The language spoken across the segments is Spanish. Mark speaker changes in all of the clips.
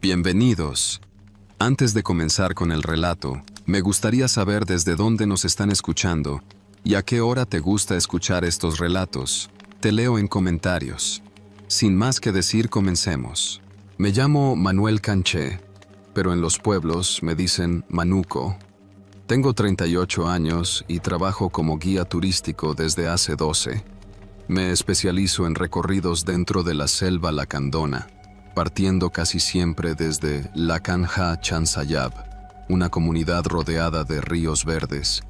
Speaker 1: Bienvenidos. Antes de comenzar con el relato, me gustaría saber desde dónde nos están escuchando y a qué hora te gusta escuchar estos relatos. Te leo en comentarios. Sin más que decir, comencemos. Me llamo Manuel Canché, pero en los pueblos me dicen Manuco. Tengo 38 años y trabajo como guía turístico desde hace 12. Me especializo en recorridos dentro de la selva lacandona, partiendo casi siempre desde Lakanja Chansayab, una comunidad rodeada de ríos verdes,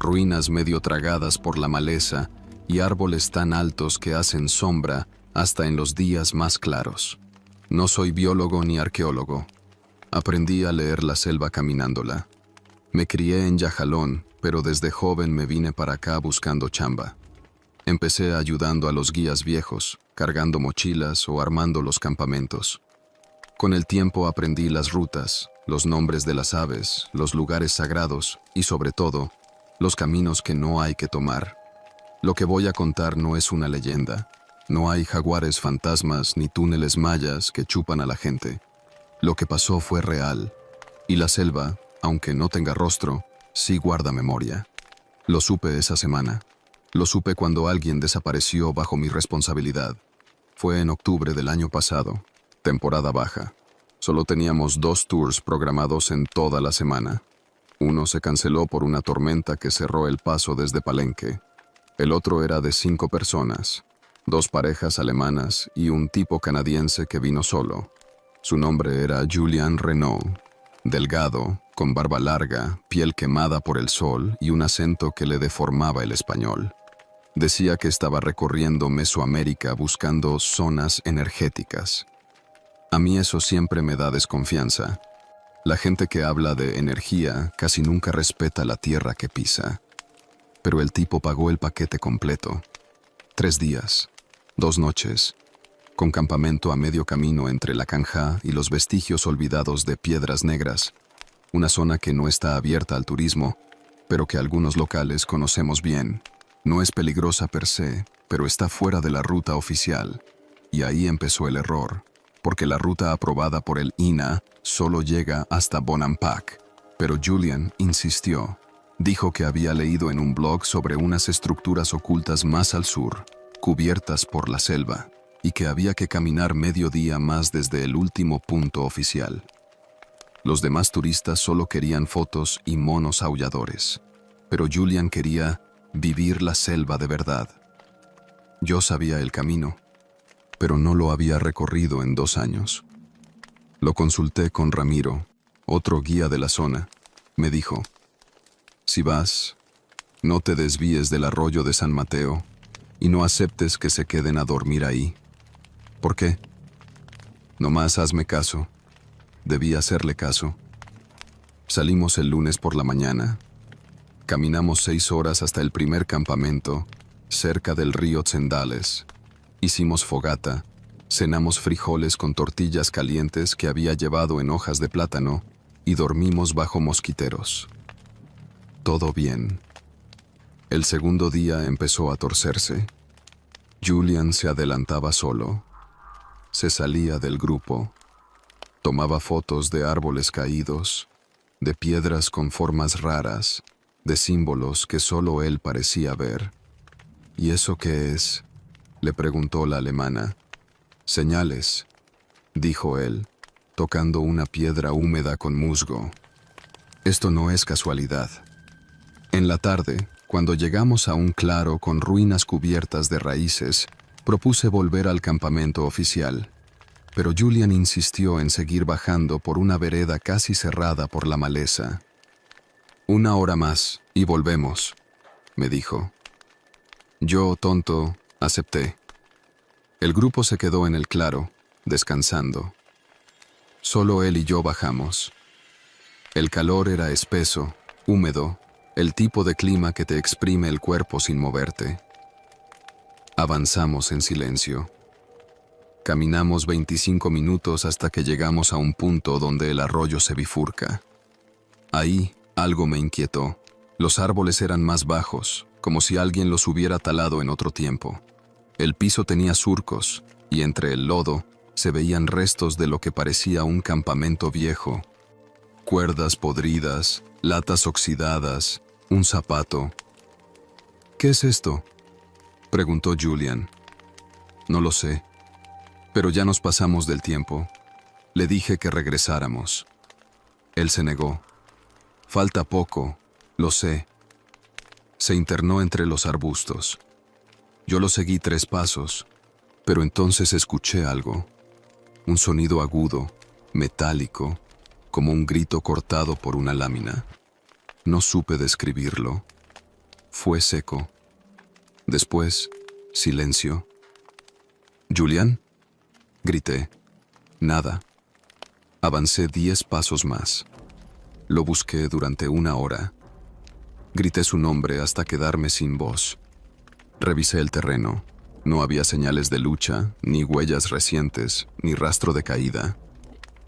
Speaker 1: ruinas medio tragadas por la maleza y árboles tan altos que hacen sombra hasta en los días más claros. No soy biólogo ni arqueólogo. Aprendí a leer la selva caminándola. Me crié en Yajalón, pero desde joven me vine para acá buscando chamba. Empecé ayudando a los guías viejos, cargando mochilas o armando los campamentos. Con el tiempo aprendí las rutas, los nombres de las aves, los lugares sagrados y, sobre todo, los caminos que no hay que tomar. Lo que voy a contar no es una leyenda. No hay jaguares fantasmas ni túneles mayas que chupan a la gente. Lo que pasó fue real, y la selva, aunque no tenga rostro, sí guarda memoria. Lo supe esa semana. Lo supe cuando alguien desapareció bajo mi responsabilidad. Fue en octubre del año pasado, temporada baja. Solo teníamos 2 tours programados en toda la semana. Uno se canceló por una tormenta que cerró el paso desde Palenque. El otro era de 5 personas, 2 parejas alemanas y un tipo canadiense que vino solo. Su nombre era Julien Renaud, delgado, con barba larga, piel quemada por el sol y un acento que le deformaba el español. Decía que estaba recorriendo Mesoamérica buscando zonas energéticas. A mí eso siempre me da desconfianza. La gente que habla de energía casi nunca respeta la tierra que pisa. Pero el tipo pagó el paquete completo. 3 días, 2 noches, con campamento a medio camino entre la Canja y los vestigios olvidados de Piedras Negras, una zona que no está abierta al turismo, pero que algunos locales conocemos bien. No es peligrosa per se, pero está fuera de la ruta oficial. Y ahí empezó el error, porque la ruta aprobada por el INAH solo llega hasta Bonampak. Pero Julien insistió. Dijo que había leído en un blog sobre unas estructuras ocultas más al sur, cubiertas por la selva, y que había que caminar medio día más desde el último punto oficial. Los demás turistas solo querían fotos y monos aulladores, pero Julien quería vivir la selva de verdad. Yo sabía el camino, pero no lo había recorrido en 2 años. Lo consulté con Ramiro, otro guía de la zona. Me dijo: si vas, no te desvíes del arroyo de San Mateo y no aceptes que se queden a dormir ahí. ¿Por qué? Nomás hazme caso. Debí hacerle caso. Salimos el lunes por la mañana. Caminamos 6 horas hasta el primer campamento, cerca del río Tzendales. Hicimos fogata, cenamos frijoles con tortillas calientes que había llevado en hojas de plátano y dormimos bajo mosquiteros. Todo bien. El segundo día empezó a torcerse. Julien se adelantaba solo. Se salía del grupo. Tomaba fotos de árboles caídos, de piedras con formas raras, de símbolos que solo él parecía ver. ¿Y eso qué es?, le preguntó la alemana. Señales, dijo él, tocando una piedra húmeda con musgo. Esto no es casualidad. En la tarde, cuando llegamos a un claro con ruinas cubiertas de raíces, propuse volver al campamento oficial. Pero Julien insistió en seguir bajando por una vereda casi cerrada por la maleza. 1 hora más y volvemos, me dijo. Yo, tonto, acepté. El grupo se quedó en el claro, descansando. Solo él y yo bajamos. El calor era espeso, húmedo, el tipo de clima que te exprime el cuerpo sin moverte. Avanzamos en silencio. Caminamos 25 minutos hasta que llegamos a un punto donde el arroyo se bifurca. Ahí algo me inquietó. Los árboles eran más bajos, como si alguien los hubiera talado en otro tiempo. El piso tenía surcos, y entre el lodo, Se veían restos de lo que parecía un campamento viejo. Cuerdas podridas, latas oxidadas, un zapato. ¿Qué es esto?, preguntó Julian. No lo sé, pero ya nos pasamos del tiempo. Le dije que regresáramos. Él se negó. Falta poco, lo sé. Se internó entre los arbustos. Yo lo seguí 3 pasos, pero entonces escuché algo. Un sonido agudo, metálico, como un grito cortado por una lámina. No supe describirlo. Fue seco. Después, silencio. «¿Julian?», grité. Nada. Avancé 10 pasos más. Lo busqué durante 1 hora. Grité su nombre hasta quedarme sin voz. Revisé el terreno. No había señales de lucha, ni huellas recientes, ni rastro de caída.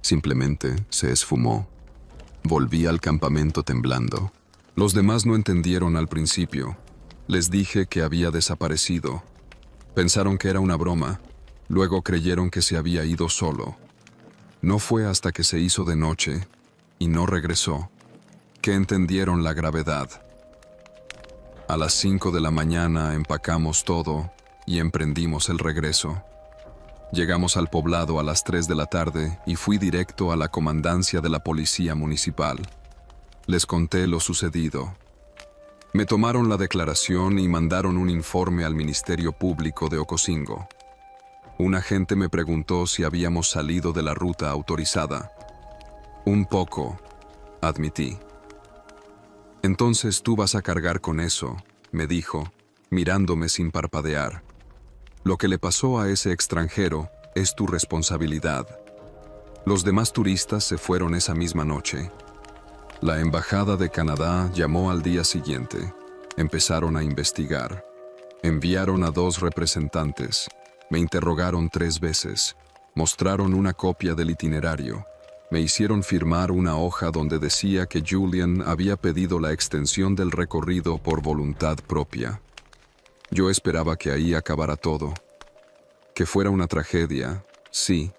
Speaker 1: Simplemente se esfumó. Volví al campamento temblando. Los demás no entendieron al principio. Les dije que había desaparecido. Pensaron que era una broma. Luego creyeron que se había ido solo. No fue hasta que se hizo de noche y no regresó que entendieron la gravedad. A las 5 de la mañana empacamos todo y emprendimos el regreso. Llegamos al poblado a las 3 de la tarde y fui directo a la comandancia de la policía municipal. Les conté lo sucedido. Me tomaron la declaración y mandaron un informe al Ministerio Público de Ocosingo. Un agente me preguntó si habíamos salido de la ruta autorizada. Un poco, admití. Entonces tú vas a cargar con eso, me dijo, mirándome sin parpadear. Lo que le pasó a ese extranjero es tu responsabilidad. Los demás turistas se fueron esa misma noche. La Embajada de Canadá llamó al día siguiente. Empezaron a investigar. Enviaron a 2 representantes. Me interrogaron 3 veces. Mostraron una copia del itinerario. Me hicieron firmar una hoja donde decía que Julian había pedido la extensión del recorrido por voluntad propia. Yo esperaba que ahí acabara todo. Que fuera una tragedia, sí,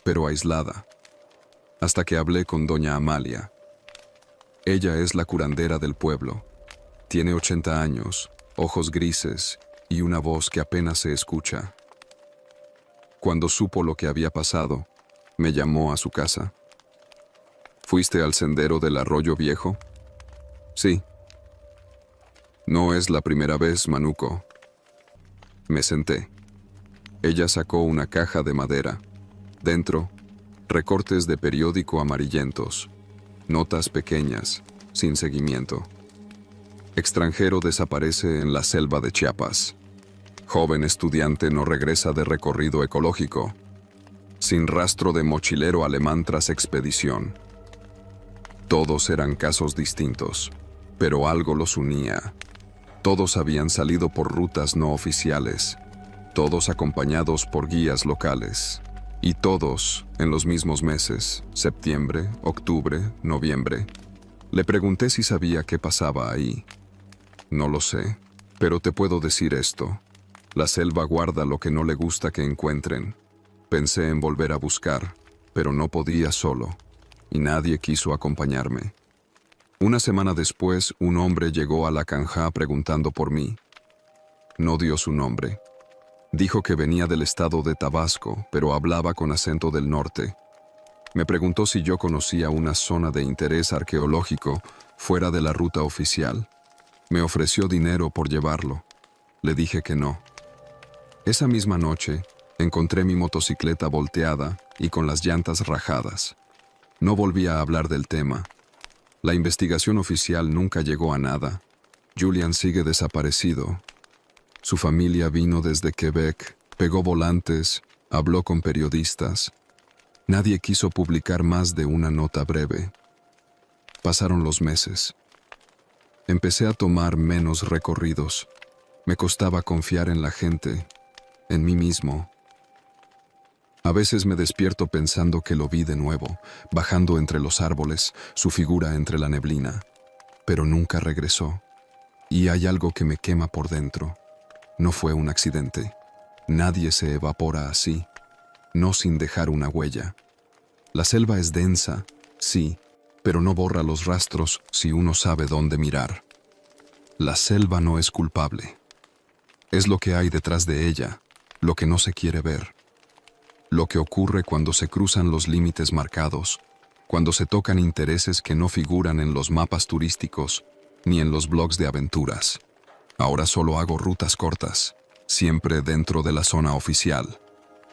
Speaker 1: pero aislada. Hasta que hablé con doña Amalia. Ella es la curandera del pueblo. Tiene 80 años, ojos grises y una voz que apenas se escucha. Cuando supo lo que había pasado, me llamó a su casa. ¿Fuiste al sendero del Arroyo Viejo? Sí. No es la primera vez, Manuco. Me senté. Ella sacó una caja de madera. Dentro, recortes de periódico amarillentos. Notas pequeñas, sin seguimiento. Extranjero desaparece en la selva de Chiapas. Joven estudiante no regresa de recorrido ecológico. Sin rastro de mochilero alemán tras expedición. Todos eran casos distintos, pero algo los unía. Todos habían salido por rutas no oficiales, todos acompañados por guías locales, y todos en los mismos meses, septiembre, octubre, noviembre. Le pregunté si sabía qué pasaba ahí. No lo sé, pero te puedo decir esto. La selva guarda lo que no le gusta que encuentren. Pensé en volver a buscar, pero no podía solo. Y nadie quiso acompañarme. Una semana después, un hombre llegó a la Canja preguntando por mí. No dio su nombre. Dijo que venía del estado de Tabasco, pero hablaba con acento del norte. Me preguntó si yo conocía una zona de interés arqueológico fuera de la ruta oficial. Me ofreció dinero por llevarlo. Le dije que no. Esa misma noche, encontré mi motocicleta volteada y con las llantas rajadas. No volví a hablar del tema. La investigación oficial nunca llegó a nada. Julian sigue desaparecido. Su familia vino desde Quebec, pegó volantes, habló con periodistas. Nadie quiso publicar más de una nota breve. Pasaron los meses. Empecé a tomar menos recorridos. Me costaba confiar en la gente, en mí mismo. A veces me despierto pensando que lo vi de nuevo, bajando entre los árboles, su figura entre la neblina. Pero nunca regresó. Y hay algo que me quema por dentro. No fue un accidente. Nadie se evapora así. no sin dejar una huella. La selva es densa, sí, pero no borra los rastros si uno sabe dónde mirar. La selva no es culpable. Es lo que hay detrás de ella, lo que no se quiere ver. Lo que ocurre cuando se cruzan los límites marcados, cuando se tocan intereses que no figuran en los mapas turísticos ni en los blogs de aventuras. Ahora solo hago rutas cortas, siempre dentro de la zona oficial.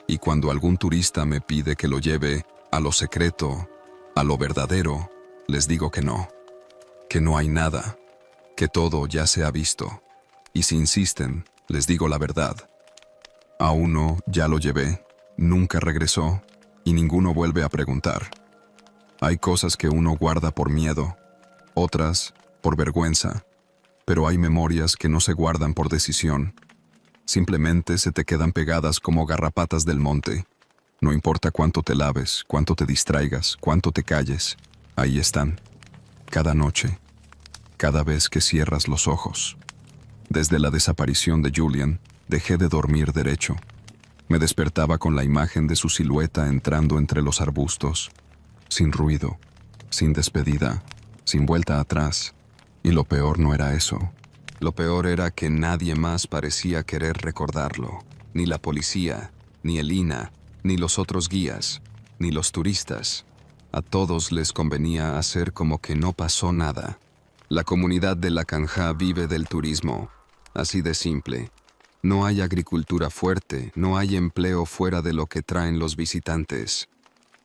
Speaker 1: Y cuando algún turista me pide que lo lleve a lo secreto, a lo verdadero, les digo que no hay nada, que todo ya se ha visto. Y si insisten, les digo la verdad. A uno ya lo llevé, nunca regresó, y ninguno vuelve a preguntar. Hay cosas que uno guarda por miedo, otras por vergüenza, pero hay memorias que no se guardan por decisión. Simplemente se te quedan pegadas como garrapatas del monte. No importa cuánto te laves, cuánto te distraigas, cuánto te calles, ahí están. Cada noche, cada vez que cierras los ojos. Desde la desaparición de Julian, dejé de dormir derecho. Me despertaba con la imagen de su silueta entrando entre los arbustos, sin ruido, sin despedida, sin vuelta atrás. Y lo peor no era eso. Lo peor era que nadie más parecía querer recordarlo. Ni la policía, ni el INAH, ni los otros guías, ni los turistas. A todos les convenía hacer como que no pasó nada. La comunidad de La Canja vive del turismo. Así de simple. No hay agricultura fuerte, no hay empleo fuera de lo que traen los visitantes.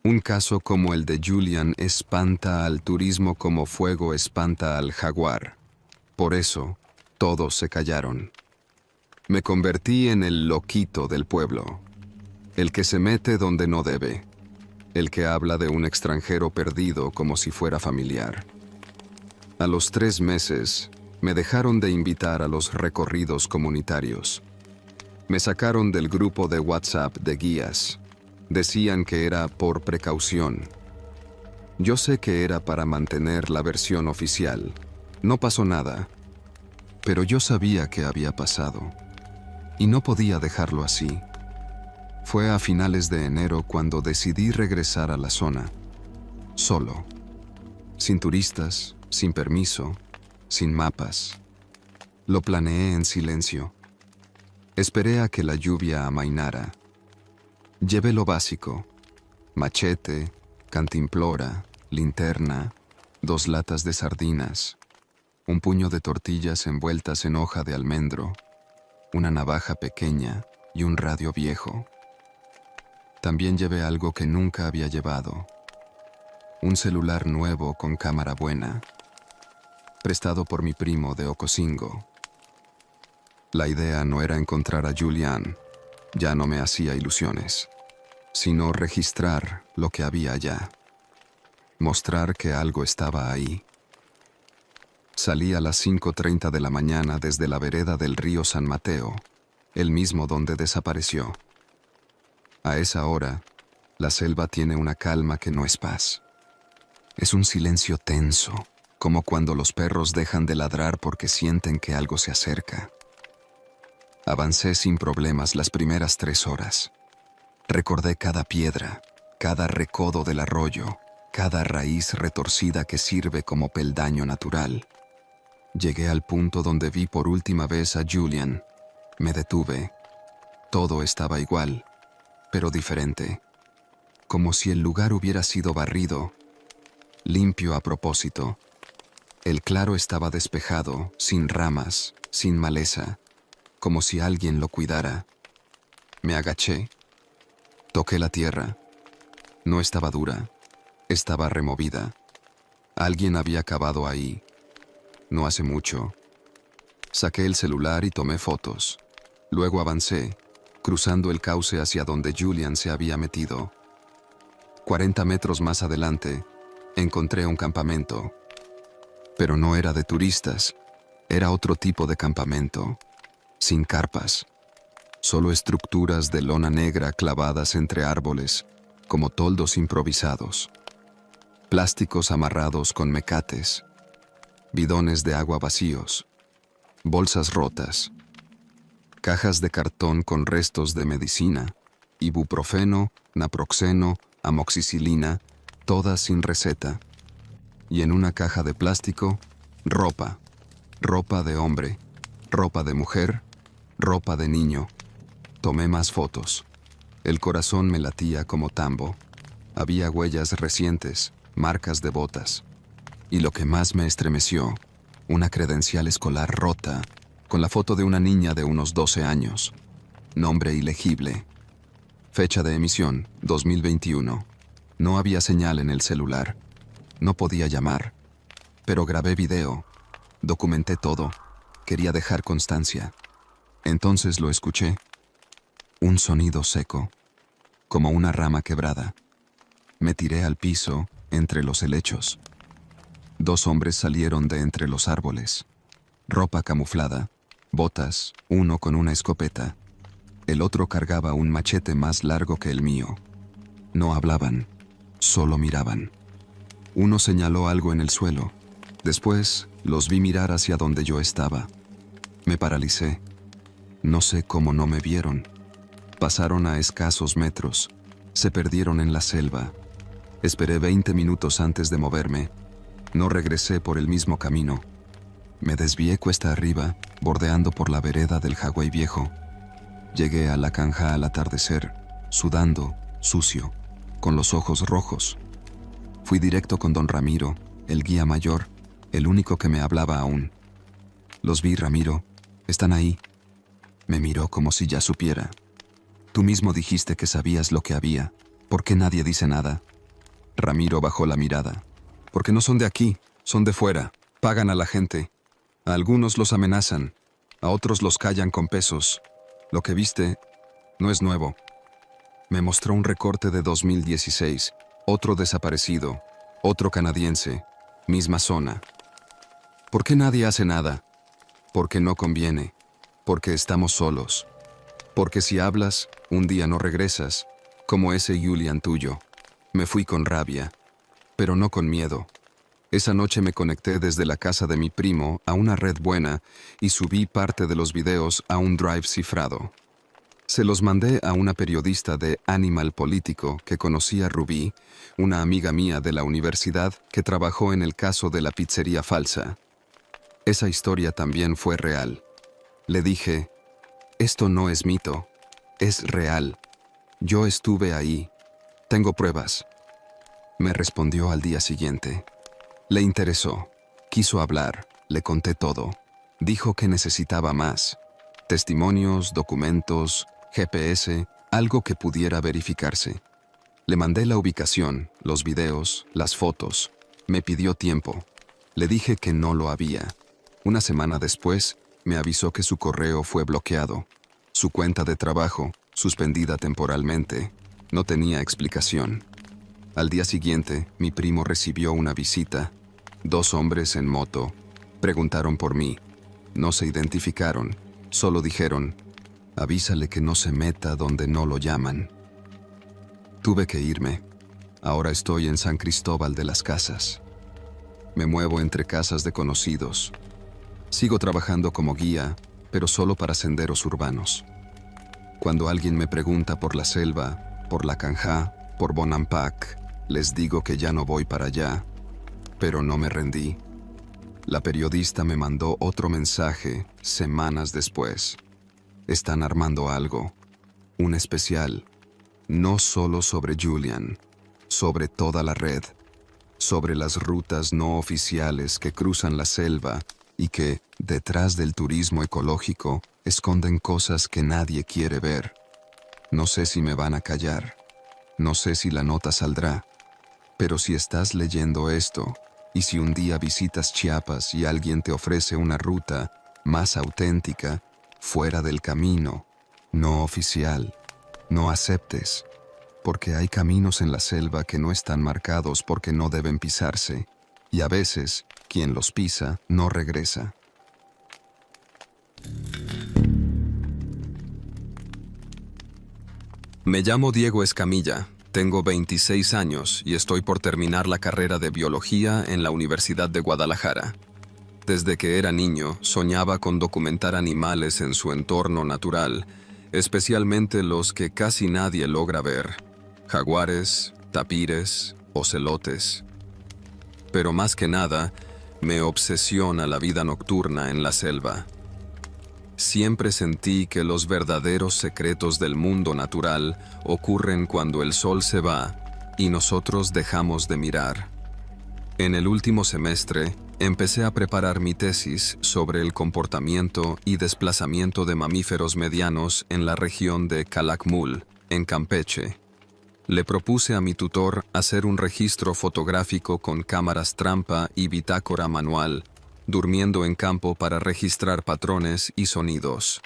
Speaker 1: Un caso como el de Julian espanta al turismo como fuego espanta al jaguar. Por eso, todos se callaron. Me convertí en el loquito del pueblo. El que se mete donde no debe. El que habla de un extranjero perdido como si fuera familiar. A los 3 meses, me dejaron de invitar a los recorridos comunitarios. Me sacaron del grupo de WhatsApp de guías. Decían que era por precaución. Yo sé que era para mantener la versión oficial. No pasó nada. Pero yo sabía que había pasado. Y no podía dejarlo así. Fue a finales de enero cuando decidí regresar a la zona. Solo. Sin turistas, sin permiso, sin mapas. Lo planeé en silencio. Esperé a que la lluvia amainara. Llevé lo básico: machete, cantimplora, linterna, 2 latas de sardinas, un puño de tortillas envueltas en hoja de almendro, una navaja pequeña y un radio viejo. También llevé algo que nunca había llevado: un celular nuevo con cámara buena, prestado por mi primo de Ocosingo. La idea no era encontrar a Julian, ya no me hacía ilusiones, sino registrar lo que había allá, mostrar que algo estaba ahí. Salí a las 5:30 de la mañana desde la vereda del río San Mateo, el mismo donde desapareció. A esa hora, la selva tiene una calma que no es paz. Es un silencio tenso, como cuando los perros dejan de ladrar porque sienten que algo se acerca. Avancé sin problemas las primeras 3 horas. Recordé cada piedra, cada recodo del arroyo, cada raíz retorcida que sirve como peldaño natural. Llegué al punto donde vi por última vez a Julian. Me detuve. Todo estaba igual, pero diferente. Como si el lugar hubiera sido barrido, limpio a propósito. El claro estaba despejado, sin ramas, sin maleza, como si alguien lo cuidara. Me agaché. Toqué la tierra. No estaba dura, estaba removida. Alguien había cavado ahí. No hace mucho. Saqué el celular y tomé fotos. Luego avancé, cruzando el cauce hacia donde Julian se había metido. 40 metros más adelante, encontré un campamento. Pero no era de turistas, era otro tipo de campamento, sin carpas. Solo estructuras de lona negra clavadas entre árboles, como toldos improvisados. Plásticos amarrados con mecates, bidones de agua vacíos, bolsas rotas, cajas de cartón con restos de medicina, Ibuprofeno, naproxeno, amoxicilina, todas sin receta. Y en una caja de plástico, ropa. Ropa de hombre, ropa de mujer, ropa de niño. Tomé más fotos. El corazón me latía como tambo. Había huellas recientes, marcas de botas. Y lo que más me estremeció, una credencial escolar rota, con la foto de una niña de unos 12 años. Nombre ilegible. Fecha de emisión, 2021. No había señal en el celular. No podía llamar. Pero grabé video. Documenté todo. Quería dejar constancia. Entonces lo escuché. Un sonido seco, como una rama quebrada. Me tiré al piso, entre los helechos. 2 hombres salieron de entre los árboles. Ropa camuflada, botas, uno con una escopeta. El otro cargaba un machete más largo que el mío. No hablaban, solo miraban. Uno señaló algo en el suelo. Después, los vi mirar hacia donde yo estaba. Me paralicé. No sé cómo no me vieron. Pasaron a escasos metros. Se perdieron en la selva. Esperé 20 minutos antes de moverme. No regresé por el mismo camino. Me desvié cuesta arriba, bordeando por la vereda del Hawái viejo. Llegué a la canja al atardecer, sudando, sucio, con los ojos rojos. Fui directo con don Ramiro, el guía mayor, el único que me hablaba aún. Los vi, Ramiro. Están ahí. Me miró como si ya supiera. Tú mismo dijiste que sabías lo que había. ¿Por qué nadie dice nada? Ramiro bajó la mirada. Porque no son de aquí, son de fuera. Pagan a la gente. A algunos los amenazan, a otros los callan con pesos. Lo que viste no es nuevo. Me mostró un recorte de 2016, otro desaparecido, otro canadiense, misma zona. ¿Por qué nadie hace nada? Porque no conviene, porque estamos solos. Porque si hablas, un día no regresas, como ese Julian tuyo. Me fui con rabia, pero no con miedo. Esa noche me conecté desde la casa de mi primo a una red buena y subí parte de los videos a un drive cifrado. Se los mandé a una periodista de Animal Político que conocía a Rubí, una amiga mía de la universidad que trabajó en el caso de la pizzería falsa. Esa historia también fue real. Le dije, esto no es mito, es real. Yo estuve ahí. Tengo pruebas. Me respondió al día siguiente. Le interesó. Quiso hablar. Le conté todo. Dijo que necesitaba más. Testimonios, documentos, GPS, algo que pudiera verificarse. Le mandé la ubicación, los videos, las fotos. Me pidió tiempo. Le dije que no lo había. Una semana después, me avisó que su correo fue bloqueado. Su cuenta de trabajo, suspendida temporalmente. No tenía explicación. Al día siguiente, mi primo recibió una visita. 2 hombres en moto. Preguntaron por mí. No se identificaron. Solo dijeron, avísale que no se meta donde no lo llaman. Tuve que irme. Ahora estoy en San Cristóbal de las Casas. Me muevo entre casas de conocidos. Sigo trabajando como guía, pero solo para senderos urbanos. Cuando alguien me pregunta por la selva, por la Canja, por Bonampak, les digo que ya no voy para allá, pero no me rendí. La periodista me mandó otro mensaje semanas después. Están armando algo, un especial, no solo sobre Julian, sobre toda la red, sobre las rutas no oficiales que cruzan la selva y que, detrás del turismo ecológico, esconden cosas que nadie quiere ver. No sé si me van a callar, no sé si la nota saldrá, pero si estás leyendo esto, y si un día visitas Chiapas y alguien te ofrece una ruta más auténtica, fuera del camino, no oficial, no aceptes, porque hay caminos en la selva que no están marcados porque no deben pisarse, y a veces, quien los pisa no regresa. Me llamo Diego Escamilla, tengo 26 años y estoy por terminar la carrera de biología en la Universidad de Guadalajara. Desde que era niño, soñaba con documentar animales en su entorno natural, especialmente los que casi nadie logra ver: jaguares, tapires, ocelotes. Pero más que nada, me obsesiona la vida nocturna en la selva. Siempre sentí que los verdaderos secretos del mundo natural ocurren cuando el sol se va y nosotros dejamos de mirar. En el último semestre, empecé a preparar mi tesis sobre el comportamiento y desplazamiento de mamíferos medianos en la región de Calakmul, en Campeche. Le propuse a mi tutor hacer un registro fotográfico con cámaras trampa y bitácora manual, durmiendo en campo para registrar patrones y sonidos.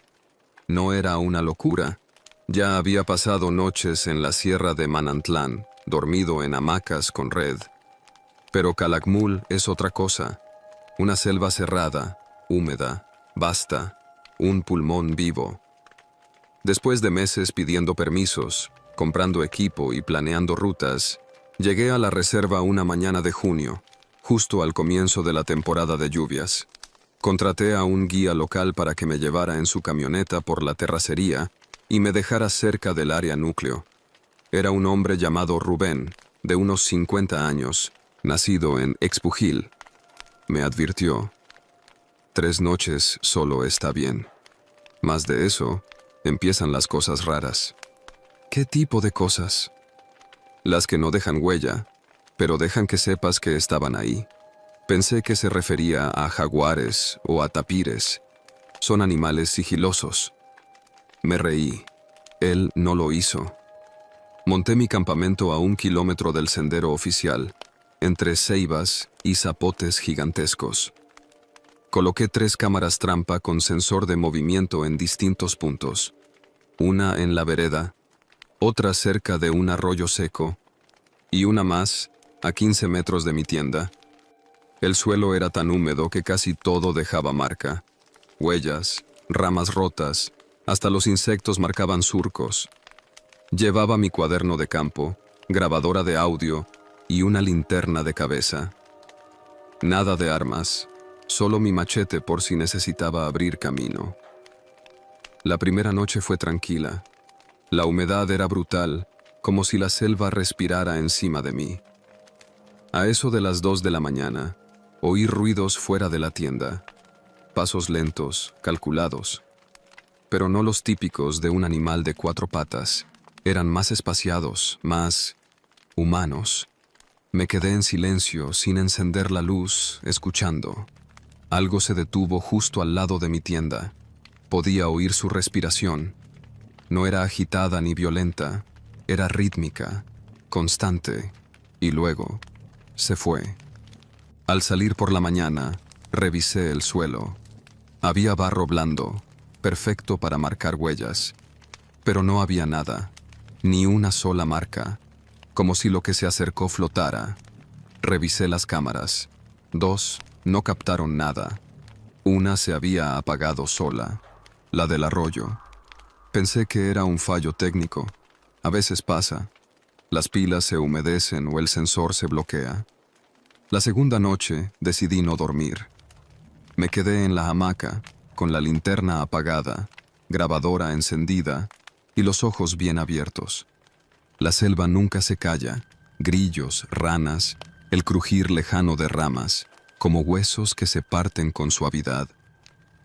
Speaker 1: No era una locura. Ya había pasado noches en la sierra de Manantlán, dormido en hamacas con red. Pero Calakmul es otra cosa. Una selva cerrada, húmeda, vasta, un pulmón vivo. Después de meses pidiendo permisos, comprando equipo y planeando rutas, llegué a la reserva una mañana de junio, justo al comienzo de la temporada de lluvias. Contraté a un guía local para que me llevara en su camioneta por la terracería y me dejara cerca del área núcleo. Era un hombre llamado Rubén, de unos 50 años, nacido en Expujil. Me advirtió: 3 noches solo está bien. Más de eso, empiezan las cosas raras. ¿Qué tipo de cosas? Las que no dejan huella, pero dejan que sepas que estaban ahí. Pensé que se refería a jaguares o a tapires. Son animales sigilosos. Me reí. Él no lo hizo. Monté mi campamento a 1 kilómetro del sendero oficial, entre ceibas y zapotes gigantescos. Coloqué 3 cámaras trampa con sensor de movimiento en distintos puntos. Una en la vereda, otra cerca de un arroyo seco, y una más a 15 metros de mi tienda. El suelo era tan húmedo que casi todo dejaba marca. Huellas, ramas rotas, hasta los insectos marcaban surcos. Llevaba mi cuaderno de campo, grabadora de audio y una linterna de cabeza. Nada de armas, solo mi machete por si necesitaba abrir camino. La primera noche fue tranquila. La humedad era brutal, como si la selva respirara encima de mí. A eso de las 2 de la mañana, oí ruidos fuera de la tienda. Pasos lentos, calculados. Pero no los típicos de un animal de 4 patas. Eran más espaciados, más humanos. Me quedé en silencio, sin encender la luz, escuchando. Algo se detuvo justo al lado de mi tienda. Podía oír su respiración. No era agitada ni violenta, era rítmica, constante, y luego se fue. Al salir por la mañana, revisé el suelo. Había barro blando, perfecto para marcar huellas, pero no había nada, ni una sola marca, como si lo que se acercó flotara. Revisé las cámaras. 2 no captaron nada. Una se había apagado sola, la del arroyo. Pensé que era un fallo técnico. A veces pasa. Las pilas se humedecen o el sensor se bloquea. La segunda noche decidí no dormir. Me quedé en la hamaca, con la linterna apagada, grabadora encendida y los ojos bien abiertos. La selva nunca se calla. Grillos, ranas, el crujir lejano de ramas, como huesos que se parten con suavidad.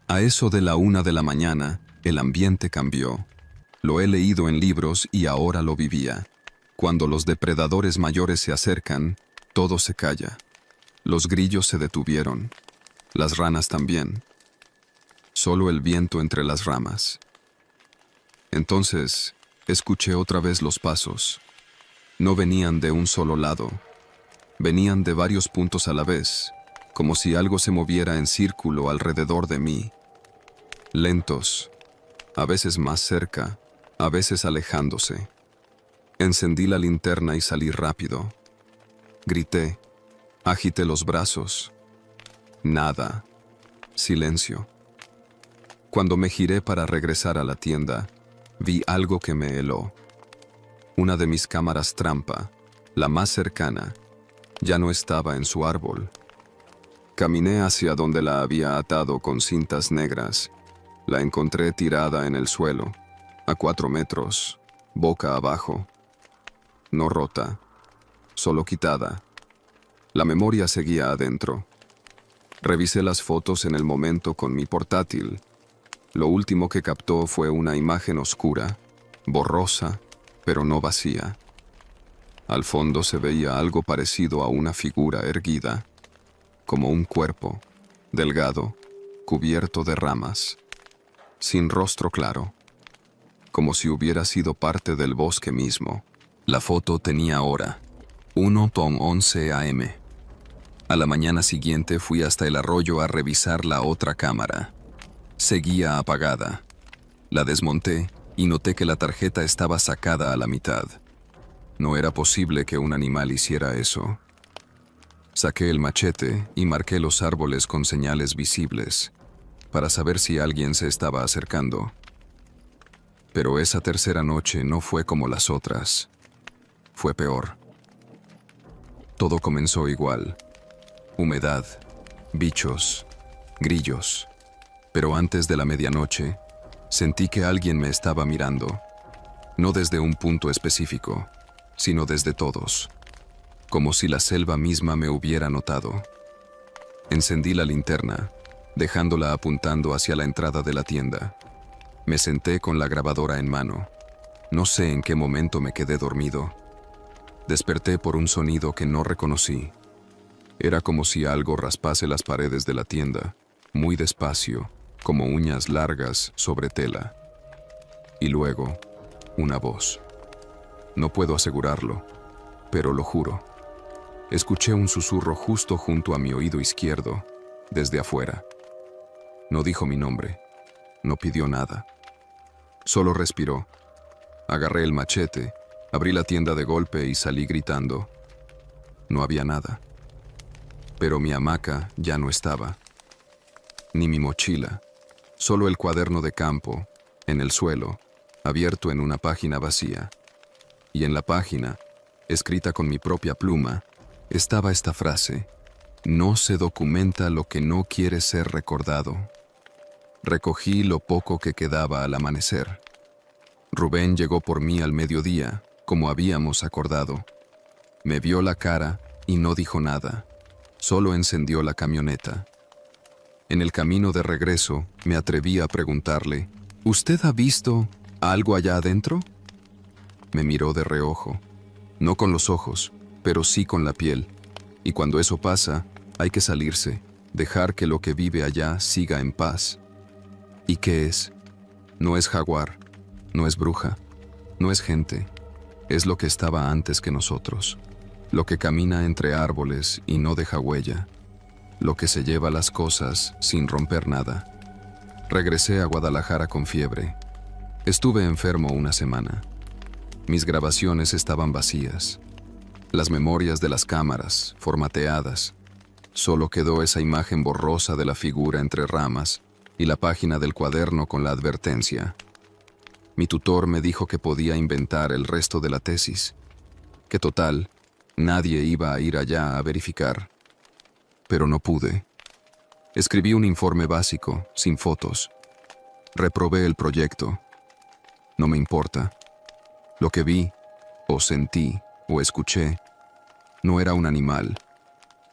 Speaker 1: A eso de la 1 de la mañana, el ambiente cambió. Lo he leído en libros y ahora lo vivía. Cuando los depredadores mayores se acercan, todo se calla. Los grillos se detuvieron. Las ranas también. Solo el viento entre las ramas. Entonces, escuché otra vez los pasos. No venían de un solo lado. Venían de varios puntos a la vez, como si algo se moviera en círculo alrededor de mí. Lentos, a veces más cerca, a veces alejándose. Encendí la linterna y salí rápido. Grité, agité los brazos. Nada. Silencio. Cuando me giré para regresar a la tienda, vi algo que me heló. Una de mis cámaras trampa, la más cercana, ya no estaba en su árbol. Caminé hacia donde la había atado con cintas negras. La encontré tirada en el suelo. a 4 metros, boca abajo. No rota, solo quitada. La memoria seguía adentro. Revisé las fotos en el momento con mi portátil. Lo último que captó fue una imagen oscura, borrosa, pero no vacía. Al fondo se veía algo parecido a una figura erguida, como un cuerpo, delgado, cubierto de ramas, sin rostro claro, como si hubiera sido parte del bosque mismo. La foto tenía hora, 1:11 am. A la mañana siguiente fui hasta el arroyo a revisar la otra cámara. Seguía apagada. La desmonté y noté que la tarjeta estaba sacada a la mitad. No era posible que un animal hiciera eso. Saqué el machete y marqué los árboles con señales visibles, para saber si alguien se estaba acercando. Pero esa tercera noche no fue como las otras. Fue peor. Todo comenzó igual. Humedad, bichos, grillos. Pero antes de la medianoche, sentí que alguien me estaba mirando. No desde un punto específico, sino desde todos. Como si la selva misma me hubiera notado. Encendí la linterna, dejándola apuntando hacia la entrada de la tienda. Me senté con la grabadora en mano. No sé en qué momento me quedé dormido. Desperté por un sonido que no reconocí. Era como si algo raspase las paredes de la tienda, muy despacio, como uñas largas sobre tela. Y luego, una voz. No puedo asegurarlo, pero lo juro. Escuché un susurro justo junto a mi oído izquierdo, desde afuera. No dijo mi nombre, no pidió nada. Solo respiró. Agarré el machete, abrí la tienda de golpe y salí gritando. No había nada. Pero mi hamaca ya no estaba. Ni mi mochila. Solo el cuaderno de campo, en el suelo, abierto en una página vacía. Y en la página, escrita con mi propia pluma, estaba esta frase: no se documenta lo que no quiere ser recordado. Recogí lo poco que quedaba al amanecer. Rubén llegó por mí al mediodía, como habíamos acordado. Me vio la cara y no dijo nada. Solo encendió la camioneta. En el camino de regreso, me atreví a preguntarle: ¿usted ha visto algo allá adentro? Me miró de reojo. No con los ojos, pero sí con la piel. Y cuando eso pasa, hay que salirse, dejar que lo que vive allá siga en paz. ¿Y qué es? No es jaguar, no es bruja, no es gente. Es lo que estaba antes que nosotros. Lo que camina entre árboles y no deja huella. Lo que se lleva las cosas sin romper nada. Regresé a Guadalajara con fiebre. Estuve enfermo una semana. Mis grabaciones estaban vacías. Las memorias de las cámaras, formateadas. Solo quedó esa imagen borrosa de la figura entre ramas y la página del cuaderno con la advertencia. Mi tutor me dijo que podía inventar el resto de la tesis. Que total, nadie iba a ir allá a verificar. Pero no pude. Escribí un informe básico, sin fotos. Reprobé el proyecto. No me importa. Lo que vi, o sentí, o escuché, no era un animal,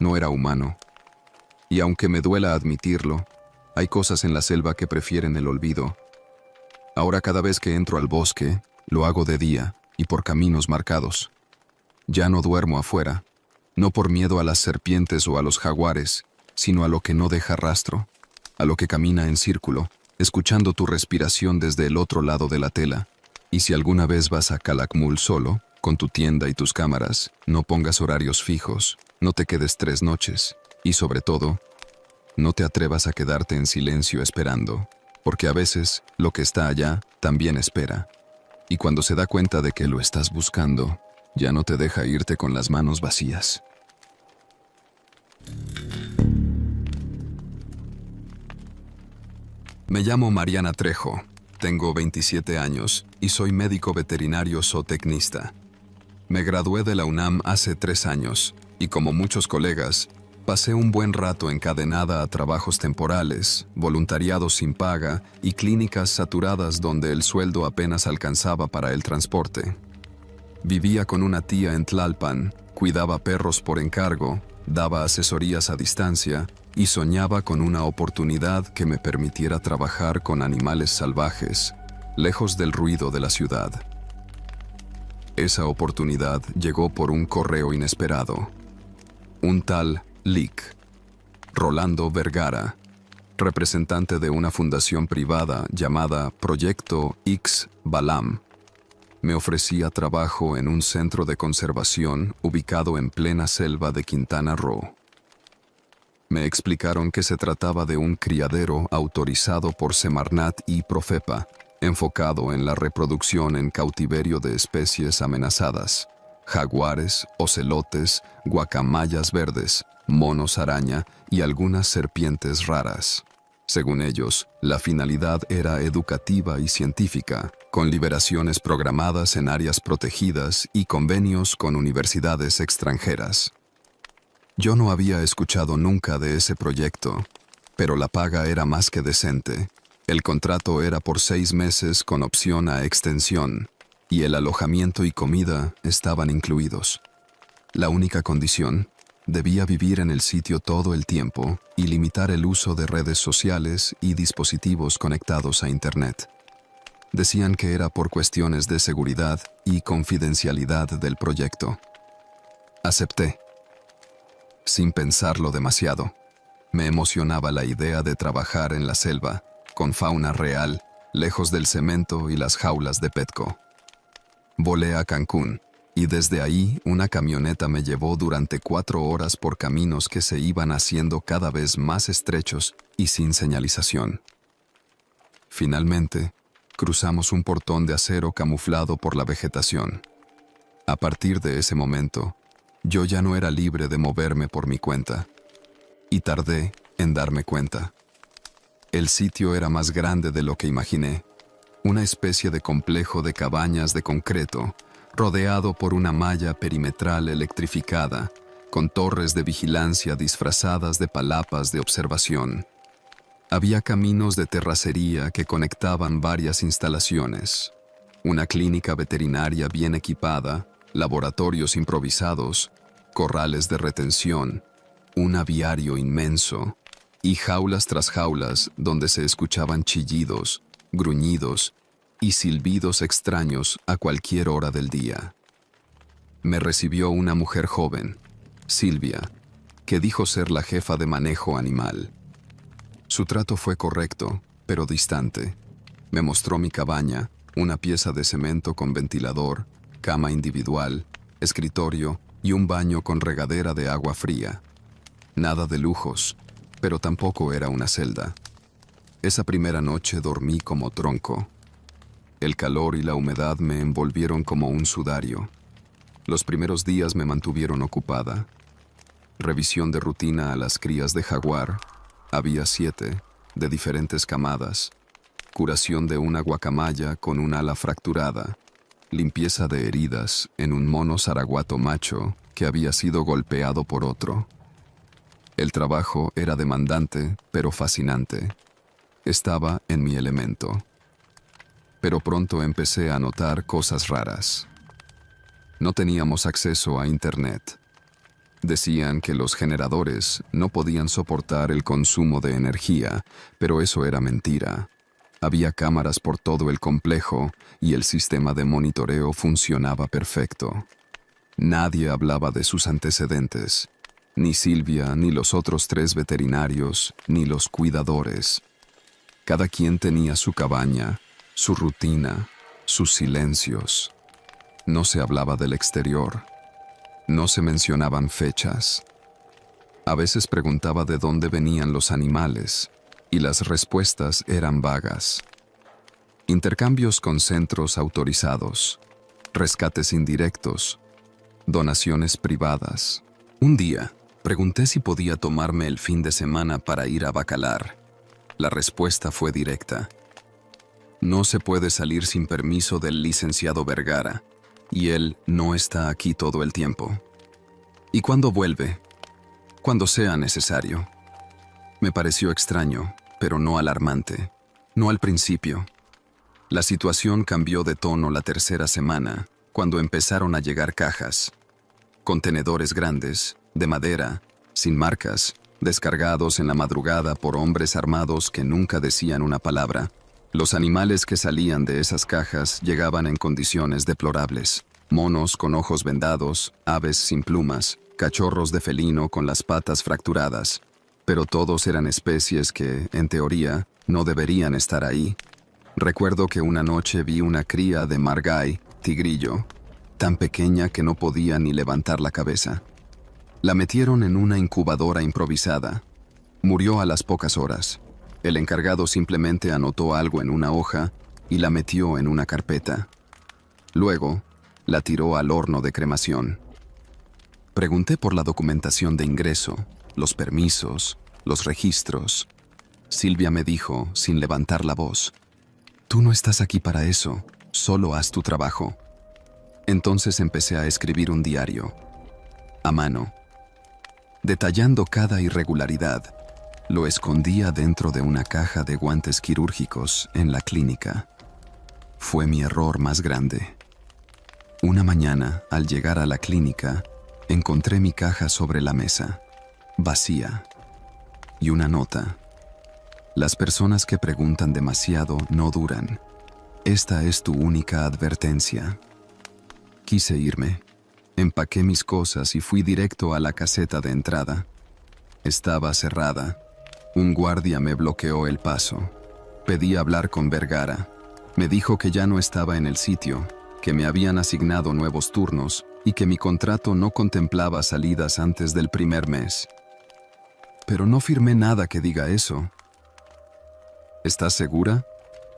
Speaker 1: no era humano. Y aunque me duela admitirlo, hay cosas en la selva que prefieren el olvido. Ahora cada vez que entro al bosque, lo hago de día y por caminos marcados. Ya no duermo afuera, no por miedo a las serpientes o a los jaguares, sino a lo que no deja rastro, a lo que camina en círculo, escuchando tu respiración desde el otro lado de la tela. Y si alguna vez vas a Calakmul solo, con tu tienda y tus cámaras, no pongas horarios fijos, no te quedes 3 noches, y sobre todo, no te atrevas a quedarte en silencio esperando, porque a veces lo que está allá también espera. Y cuando se da cuenta de que lo estás buscando, ya no te deja irte con las manos vacías. Me llamo Mariana Trejo, tengo 27 años y soy médico veterinario zootecnista. Me gradué de la UNAM hace 3 años y como muchos colegas, Pasé un buen rato encadenada a trabajos temporales, voluntariados sin paga y clínicas saturadas donde el sueldo apenas alcanzaba para el transporte. Vivía con una tía en Tlalpan, cuidaba perros por encargo, daba asesorías a distancia y soñaba con una oportunidad que me permitiera trabajar con animales salvajes, lejos del ruido de la ciudad. Esa oportunidad llegó por un correo inesperado. Un tal Lic, Rolando Vergara, representante de una fundación privada llamada Proyecto X Balam, me ofrecía trabajo en un centro de conservación ubicado en plena selva de Quintana Roo. Me explicaron que se trataba de un criadero autorizado por Semarnat y Profepa, enfocado en la reproducción en cautiverio de especies amenazadas, jaguares, ocelotes, guacamayas verdes, monos araña y algunas serpientes raras. Según ellos, la finalidad era educativa y científica, con liberaciones programadas en áreas protegidas y convenios con universidades extranjeras. Yo no había escuchado nunca de ese proyecto, pero la paga era más que decente. El contrato era por 6 meses con opción a extensión, y el alojamiento y comida estaban incluidos. La única condición: debía vivir en el sitio todo el tiempo y limitar el uso de redes sociales y dispositivos conectados a Internet. Decían que era por cuestiones de seguridad y confidencialidad del proyecto. Acepté. Sin pensarlo demasiado, me emocionaba la idea de trabajar en la selva, con fauna real, lejos del cemento y las jaulas de Petco. Volé a Cancún, y desde ahí una camioneta me llevó durante 4 horas por caminos que se iban haciendo cada vez más estrechos y sin señalización. Finalmente, cruzamos un portón de acero camuflado por la vegetación. A partir de ese momento, yo ya no era libre de moverme por mi cuenta. Y tardé en darme cuenta. El sitio era más grande de lo que imaginé. Una especie de complejo de cabañas de concreto, rodeado por una malla perimetral electrificada, con torres de vigilancia disfrazadas de palapas de observación. Había caminos de terracería que conectaban varias instalaciones. Una clínica veterinaria bien equipada, laboratorios improvisados, corrales de retención, un aviario inmenso y jaulas tras jaulas donde se escuchaban chillidos, gruñidos y silbidos extraños a cualquier hora del día. Me recibió una mujer joven, Silvia, que dijo ser la jefa de manejo animal. Su trato fue correcto, pero distante. Me mostró mi cabaña, una pieza de cemento con ventilador, cama individual, escritorio y un baño con regadera de agua fría. Nada de lujos, pero tampoco era una celda. Esa primera noche dormí como tronco. El calor y la humedad me envolvieron como un sudario. Los primeros días me mantuvieron ocupada. Revisión de rutina a las crías de jaguar. Había 7, de diferentes camadas. Curación de una guacamaya con un ala fracturada. Limpieza de heridas en un mono zaraguato macho que había sido golpeado por otro. El trabajo era demandante, pero fascinante. Estaba en mi elemento. Pero pronto empecé a notar cosas raras. No teníamos acceso a Internet. Decían que los generadores no podían soportar el consumo de energía, pero eso era mentira. Había cámaras por todo el complejo y el sistema de monitoreo funcionaba perfecto. Nadie hablaba de sus antecedentes. Ni Silvia, ni los otros 3 veterinarios, ni los cuidadores. Cada quien tenía su cabaña, su rutina, sus silencios. No se hablaba del exterior. No se mencionaban fechas. A veces preguntaba de dónde venían los animales, y las respuestas eran vagas. Intercambios con centros autorizados, rescates indirectos, donaciones privadas. Un día, pregunté si podía tomarme el fin de semana para ir a Bacalar. La respuesta fue directa. No se puede salir sin permiso del licenciado Vergara, y él no está aquí todo el tiempo. ¿Y cuándo vuelve? Cuando sea necesario. Me pareció extraño, pero no alarmante. No al principio. La situación cambió de tono la tercera semana, cuando empezaron a llegar cajas. Contenedores grandes, de madera, sin marcas, descargados en la madrugada por hombres armados que nunca decían una palabra. Los animales que salían de esas cajas llegaban en condiciones deplorables. Monos con ojos vendados, aves sin plumas, cachorros de felino con las patas fracturadas. Pero todos eran especies que, en teoría, no deberían estar ahí. Recuerdo que una noche vi una cría de margay, tigrillo, tan pequeña que no podía ni levantar la cabeza. La metieron en una incubadora improvisada. Murió a las pocas horas. El encargado simplemente anotó algo en una hoja y la metió en una carpeta. Luego, la tiró al horno de cremación. Pregunté por la documentación de ingreso, los permisos, los registros. Silvia me dijo, sin levantar la voz: «Tú no estás aquí para eso, solo haz tu trabajo». Entonces empecé a escribir un diario, a mano, detallando cada irregularidad. Lo escondía dentro de una caja de guantes quirúrgicos en la clínica. Fue mi error más grande. Una mañana, al llegar a la clínica, encontré mi caja sobre la mesa, vacía, y una nota: «Las personas que preguntan demasiado no duran. Esta es tu única advertencia». Quise irme. Empaqué mis cosas y fui directo a la caseta de entrada. Estaba cerrada. Un guardia me bloqueó el paso. Pedí hablar con Vergara. Me dijo que ya no estaba en el sitio, que me habían asignado nuevos turnos y que mi contrato no contemplaba salidas antes del primer mes. Pero no firmé nada que diga eso. ¿Estás segura?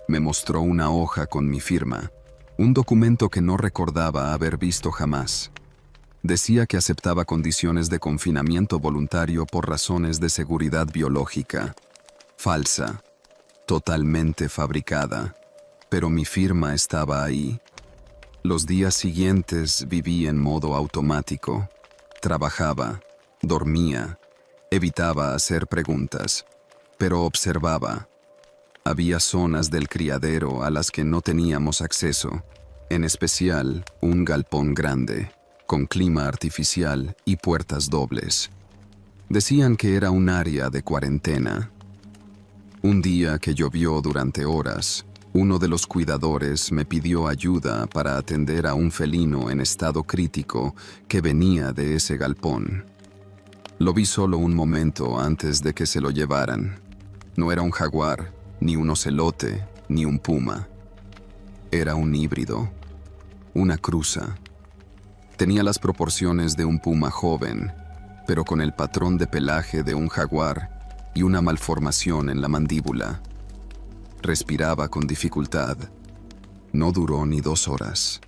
Speaker 1: Me mostró una hoja con mi firma, un documento que no recordaba haber visto jamás. Decía que aceptaba condiciones de confinamiento voluntario por razones de seguridad biológica. Falsa, totalmente fabricada, pero mi firma estaba ahí. Los días siguientes viví en modo automático. Trabajaba, dormía, evitaba hacer preguntas, pero observaba. Había zonas del criadero a las que no teníamos acceso, en especial un galpón grande, con clima artificial y puertas dobles. Decían que era un área de cuarentena. Un día que llovió durante horas, uno de los cuidadores me pidió ayuda para atender a un felino en estado crítico que venía de ese galpón. Lo vi solo un momento antes de que se lo llevaran. No era un jaguar, ni un ocelote, ni un puma. Era un híbrido, una cruza. Tenía las proporciones de un puma joven, pero con el patrón de pelaje de un jaguar y una malformación en la mandíbula. Respiraba con dificultad. No duró ni 2 horas.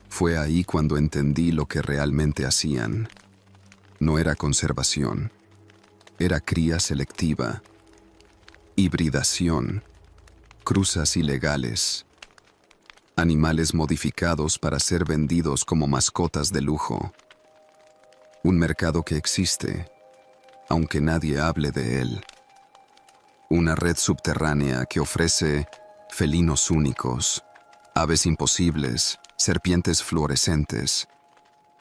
Speaker 1: Fue ahí cuando entendí lo que realmente hacían. No era conservación, era cría selectiva, hibridación, cruzas ilegales, animales modificados para ser vendidos como mascotas de lujo. Un mercado que existe, aunque nadie hable de él. Una red subterránea que ofrece felinos únicos, aves imposibles, serpientes fluorescentes.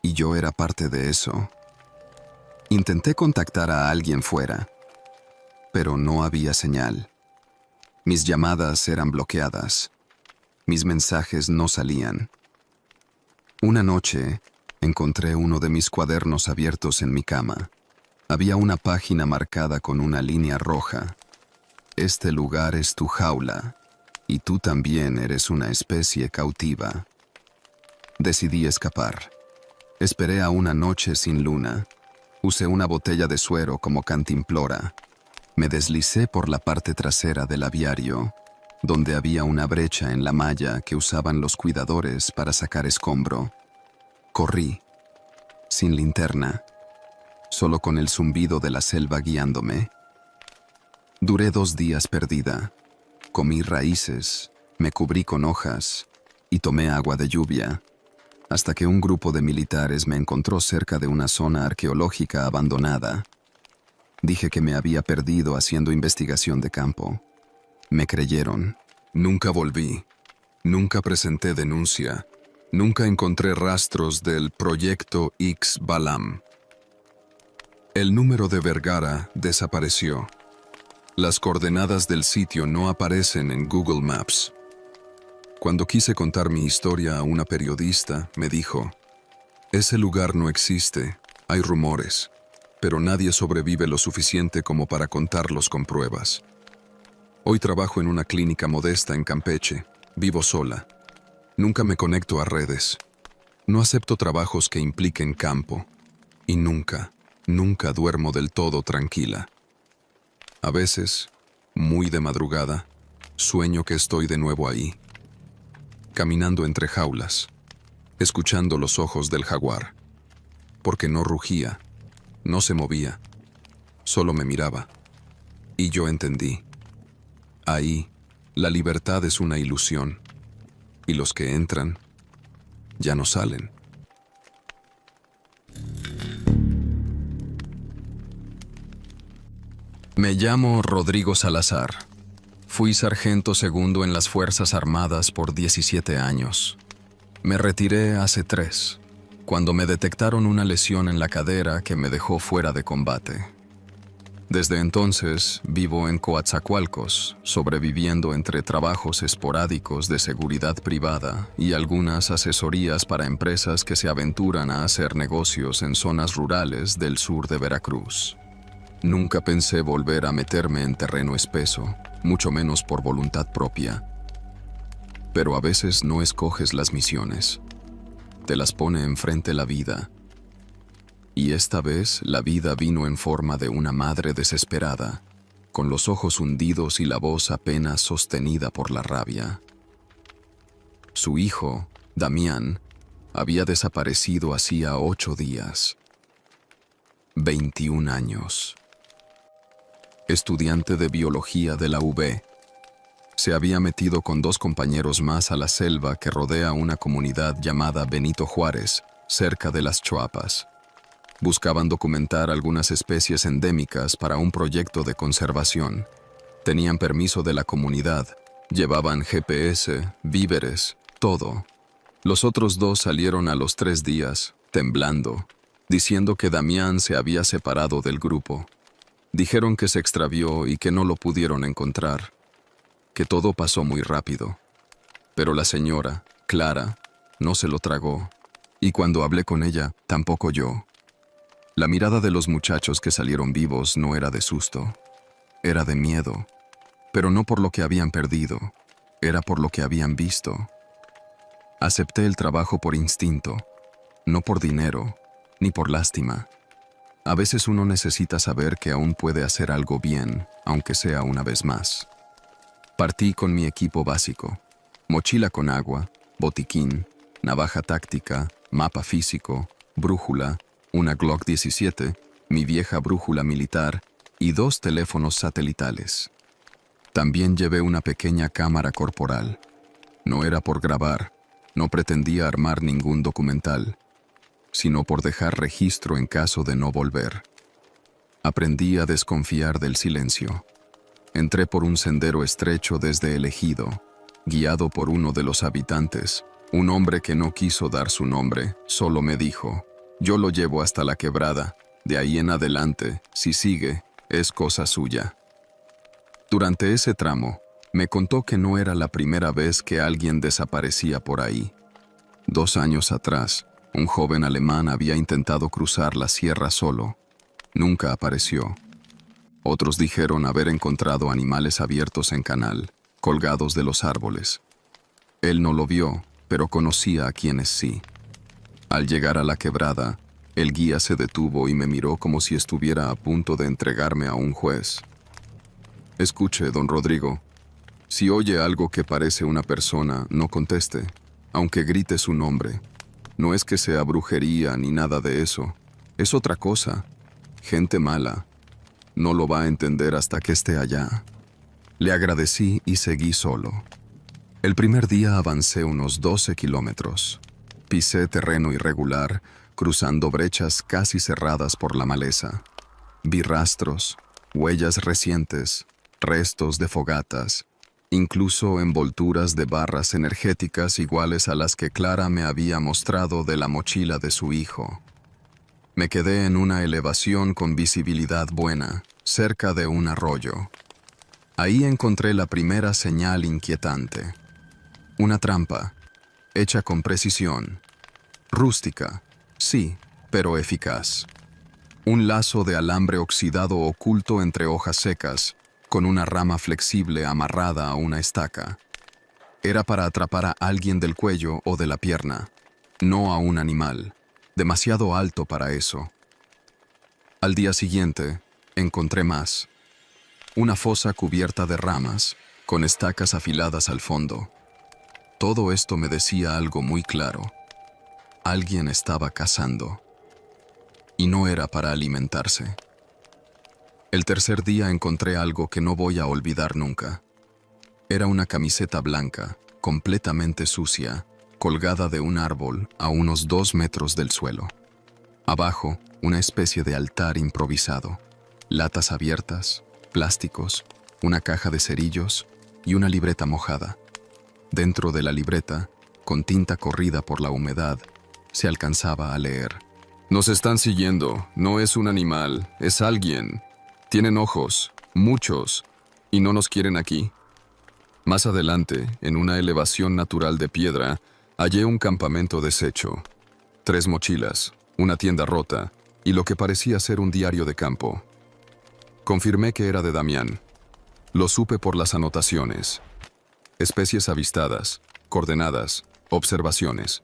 Speaker 1: Y yo era parte de eso. Intenté contactar a alguien fuera, pero no había señal. Mis llamadas eran bloqueadas. Mis mensajes no salían. Una noche, encontré uno de mis cuadernos abiertos en mi cama. Había una página marcada con una línea roja. Este lugar es tu jaula, y tú también eres una especie cautiva. Decidí escapar. Esperé a una noche sin luna. Usé una botella de suero como cantimplora. Me deslicé por la parte trasera del aviario, donde había una brecha en la malla que usaban los cuidadores para sacar escombro. Corrí, sin linterna, solo con el zumbido de la selva guiándome. Duré 2 días perdida. Comí raíces, me cubrí con hojas y tomé agua de lluvia. hasta que un grupo de militares me encontró cerca de una zona arqueológica abandonada. Dije que me había perdido haciendo investigación de campo. Me creyeron. Nunca volví. Nunca presenté denuncia. Nunca encontré rastros del Proyecto X Balam. El número de Vergara desapareció. Las coordenadas del sitio no aparecen en Google Maps. Cuando quise contar mi historia a una periodista, me dijo: ese lugar no existe, hay rumores, pero nadie sobrevive lo suficiente como para contarlos con pruebas. Hoy trabajo en una clínica modesta en Campeche, vivo sola. Nunca me conecto a redes. No acepto trabajos que impliquen campo. Y nunca duermo del todo tranquila. A veces, muy de madrugada, sueño que estoy de nuevo ahí, caminando entre jaulas, escuchando los ojos del jaguar, porque no rugía, no se movía, solo me miraba. Y yo entendí. Ahí, la libertad es una ilusión, y los que entran ya no salen. Me llamo Rodrigo Salazar. Fui sargento segundo en las Fuerzas Armadas por 17 años. Me retiré hace 3, cuando me detectaron una lesión en la cadera que me dejó fuera de combate. Desde entonces vivo en Coatzacoalcos, sobreviviendo entre trabajos esporádicos de seguridad privada y algunas asesorías para empresas que se aventuran a hacer negocios en zonas rurales del sur de Veracruz. Nunca pensé volver a meterme en terreno espeso, mucho menos por voluntad propia. Pero a veces no escoges las misiones. Te las pone enfrente la vida. Y esta vez la vida vino en forma de una madre desesperada, con los ojos hundidos y la voz apenas sostenida por la rabia. Su hijo, Damián, había desaparecido hacía 8 días. 21 años. Estudiante de biología de la UB. Se había metido con 2 compañeros más a la selva que rodea una comunidad llamada Benito Juárez, cerca de las Choapas. Buscaban documentar algunas especies endémicas para un proyecto de conservación. Tenían permiso de la comunidad, llevaban GPS, víveres, todo. Los otros 2 salieron a los 3 días, temblando, diciendo que Damián se había separado del grupo. Dijeron que se extravió y que no lo pudieron encontrar, que todo pasó muy rápido. Pero la señora, Clara, no se lo tragó, y cuando hablé con ella, tampoco yo. La mirada de los muchachos que salieron vivos no era de susto, era de miedo, pero no por lo que habían perdido, era por lo que habían visto. Acepté el trabajo por instinto, no por dinero, ni por lástima. A veces uno necesita saber que aún puede hacer algo bien, aunque sea una vez más. Partí con mi equipo básico: mochila con agua, botiquín, navaja táctica, mapa físico, brújula, una Glock 17, mi vieja brújula militar y 2 teléfonos satelitales. También llevé una pequeña cámara corporal. No era por grabar, no pretendía armar ningún documental, sino por dejar registro en caso de no volver. Aprendí a desconfiar del silencio. Entré por un sendero estrecho desde el ejido, guiado por uno de los habitantes, un hombre que no quiso dar su nombre, solo me dijo: yo lo llevo hasta la quebrada, de ahí en adelante, si sigue, es cosa suya. Durante ese tramo, me contó que no era la primera vez que alguien desaparecía por ahí. 2 años atrás, un joven alemán había intentado cruzar la sierra solo. Nunca apareció. Otros dijeron haber encontrado animales abiertos en canal, colgados de los árboles. Él no lo vio, pero conocía a quienes sí. Al llegar a la quebrada, el guía se detuvo y me miró como si estuviera a punto de entregarme a un juez. Escuche, don Rodrigo. Si oye algo que parece una persona, no conteste, aunque grite su nombre. No es que sea brujería ni nada de eso. Es otra cosa. Gente mala. No lo va a entender hasta que esté allá. Le agradecí y seguí solo. El primer día avancé unos 12 kilómetros. Pisé terreno irregular, cruzando brechas casi cerradas por la maleza. Vi rastros, huellas recientes, restos de fogatas, incluso envolturas de barras energéticas iguales a las que Clara me había mostrado de la mochila de su hijo. Me quedé en una elevación con visibilidad buena, cerca de un arroyo. Ahí encontré la primera señal inquietante. Una trampa, hecha con precisión. Rústica, sí, pero eficaz. Un lazo de alambre oxidado oculto entre hojas secas, con una rama flexible amarrada a una estaca. Era para atrapar a alguien del cuello o de la pierna, no a un animal, demasiado alto para eso. Al día siguiente, encontré más. Una fosa cubierta de ramas, con estacas afiladas al fondo. Todo esto me decía algo muy claro. Alguien estaba cazando. Y no era para alimentarse. El tercer día encontré algo que no voy a olvidar nunca. Era una camiseta blanca, completamente sucia, colgada de un árbol a unos 2 metros del suelo. Abajo, una especie de altar improvisado. Latas abiertas, plásticos, una caja de cerillos y una libreta mojada. Dentro de la libreta, con tinta corrida por la humedad, se alcanzaba a leer: «Nos están siguiendo, no es un animal, es alguien. Tienen ojos, muchos, y no nos quieren aquí». Más adelante, en una elevación natural de piedra, hallé un campamento deshecho. 3 mochilas, una tienda rota y lo que parecía ser un diario de campo. Confirmé que era de Damián. Lo supe por las anotaciones. Especies avistadas, coordenadas, observaciones.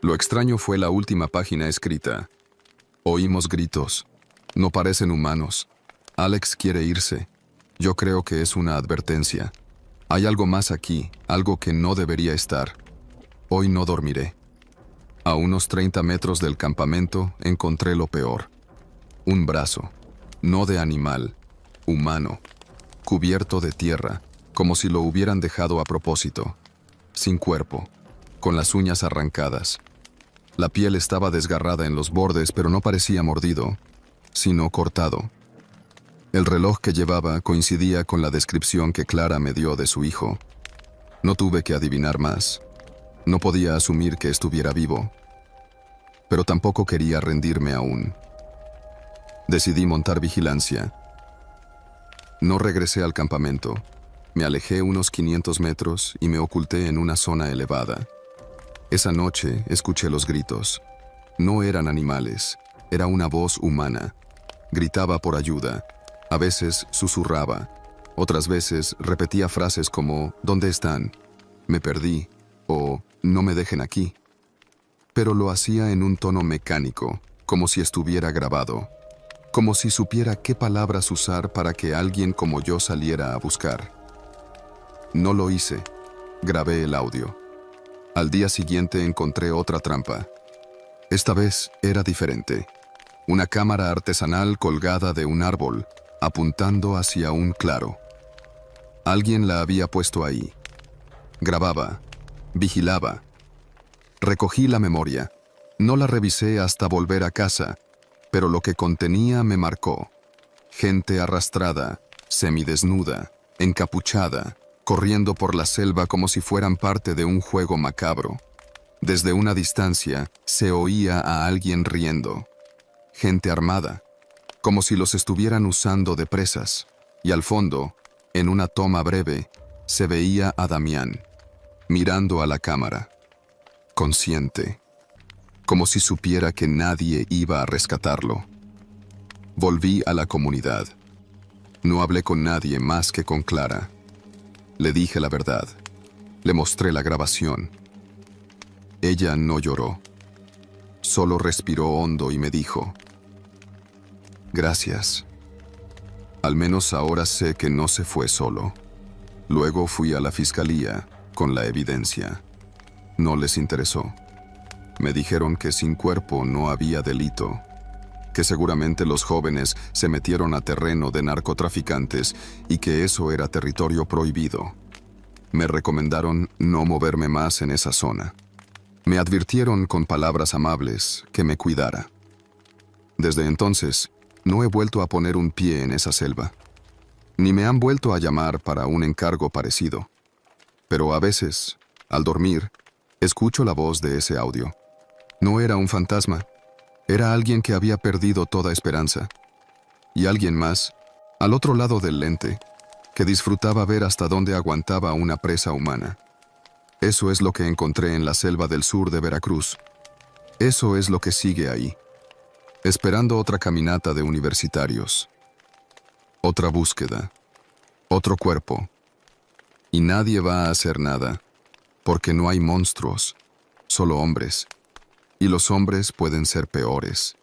Speaker 1: Lo extraño fue la última página escrita. Oímos gritos. No parecen humanos. Alex quiere irse. Yo creo que es una advertencia. Hay algo más aquí, algo que no debería estar. Hoy no dormiré. A unos 30 metros del campamento encontré lo peor. Un brazo. No de animal, humano, cubierto de tierra, como si lo hubieran dejado a propósito, sin cuerpo, con las uñas arrancadas. La piel estaba desgarrada en los bordes, pero no parecía mordido, sino cortado. El reloj que llevaba coincidía con la descripción que Clara me dio de su hijo. No tuve que adivinar más. No podía asumir que estuviera vivo, pero tampoco quería rendirme aún. Decidí montar vigilancia. No regresé al campamento. Me alejé unos 500 metros y me oculté en una zona elevada. Esa noche escuché los gritos. No eran animales, era una voz humana. Gritaba por ayuda. A veces susurraba. Otras veces repetía frases como «¿Dónde están?», «Me perdí» o «No me dejen aquí». Pero lo hacía en un tono mecánico, como si estuviera grabado. Como si supiera qué palabras usar para que alguien como yo saliera a buscar. No lo hice. Grabé el audio. Al día siguiente encontré otra trampa. Esta vez era diferente. Una cámara artesanal colgada de un árbol, apuntando hacia un claro. Alguien la había puesto ahí. Grababa. Vigilaba. Recogí la memoria. No la revisé hasta volver a casa, pero lo que contenía me marcó. Gente arrastrada, semidesnuda, encapuchada, corriendo por la selva como si fueran parte de un juego macabro. Desde una distancia se oía a alguien riendo. Gente armada, como si los estuvieran usando de presas. Y al fondo, en una toma breve, se veía a Damián, mirando a la cámara, consciente, como si supiera que nadie iba a rescatarlo. Volví a la comunidad. No hablé con nadie más que con Clara. Le dije la verdad. Le mostré la grabación. Ella no lloró. Solo respiró hondo y me dijo: «Gracias. Al menos ahora sé que no se fue solo». Luego fui a la fiscalía con la evidencia. No les interesó. Me dijeron que sin cuerpo no había delito, que seguramente los jóvenes se metieron a terreno de narcotraficantes y que eso era territorio prohibido. Me recomendaron no moverme más en esa zona. Me advirtieron con palabras amables que me cuidara. Desde entonces, no he vuelto a poner un pie en esa selva, ni me han vuelto a llamar para un encargo parecido. Pero a veces, al dormir, escucho la voz de ese audio. No era un fantasma, era alguien que había perdido toda esperanza. Y alguien más, al otro lado del lente, que disfrutaba ver hasta dónde aguantaba una presa humana. Eso es lo que encontré en la selva del sur de Veracruz. Eso es lo que sigue ahí, esperando otra caminata de universitarios, otra búsqueda, otro cuerpo. Y nadie va a hacer nada, porque no hay monstruos, solo hombres. Y los hombres pueden ser peores.